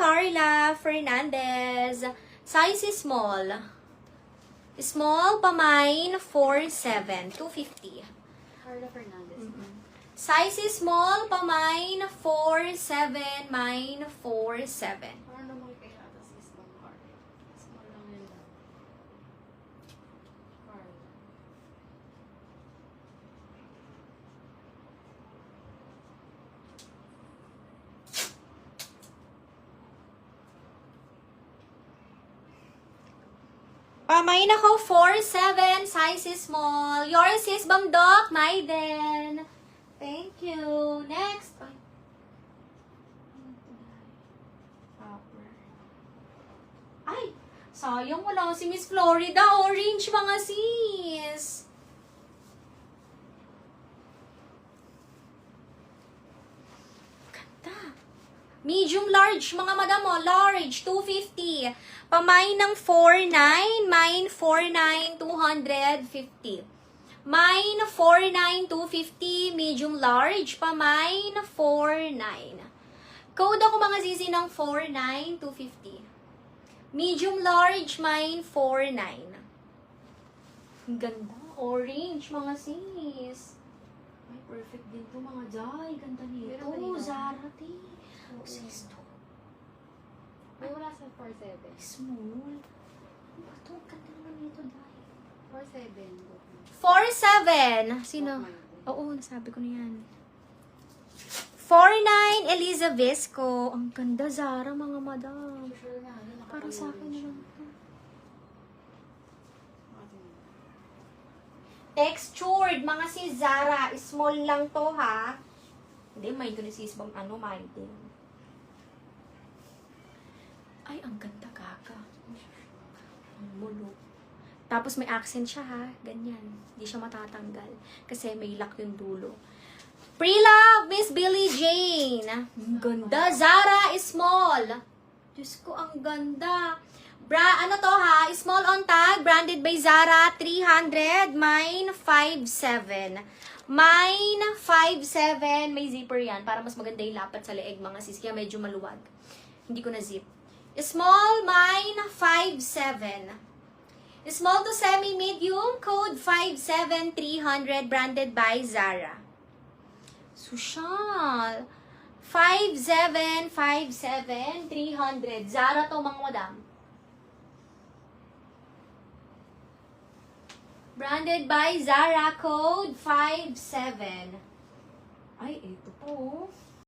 Carla Fernandez. Size is small. Small, pamine, 4'7", 250. Carla Fernandez. Size is small, pamine, 4'7", mine, 4'7". Parang naman kay ata si small Carla. Small lang yun lang. Carla. Pamay na ko, 4'7", size is small. Yours is Bamdok, Maiden. Thank you. Next. Ay. Ay, sayang wala si Miss Florida. Orange mga sis. Ganda. Medium large, mga madam mo. Large, 250. Pamay ng 4'9", mine 4'9", 250. Mine 4'9", 250. Medium large, pamay na 4'9". Code ako mga sisi ng 4'9", 250. Medium large, mine 4'9". Ang ganda. Orange, mga sis. Ay, perfect din to mga jay. Ganda nito. Meron ba dito? Zara, te. Oo. Sis to. May wala sa 4'7". Small. Ano ba to? Ang ganda naman nito, dahil. 4'7". 4'7". Sino? Oo, nasabi ko na yan. 4'9", Eliza Visco. Ang ganda, Zara, mga madam. Sure na. Para sa akin naman to. Textured, mga si Zara. Small lang to, ha? Hindi, may ito ni sis bang ano, may din. Ay, ang ganda, kaka. Ang mulo. Tapos may accent siya, ha? Ganyan. Hindi siya matatanggal. Kasi may lock yung dulo. Pre-love, Miss Billie Jane. Ang ganda. Zara is small. Diyos ko, ang ganda. Ano to, ha? Small on tag. Branded by Zara. 300. Mine, 5'7". Mine, 5'7". May zipper yan. Para mas maganda yung lapat sa leeg, mga sis. Kaya medyo maluwag. Hindi ko na zip. Small, mine, 5'7". Small to semi-medium, code 57300, branded by Zara. Social. 5'7", 5'7", 300. Zara to, mga madam. Branded by Zara, code 5'7". Ay, ito po.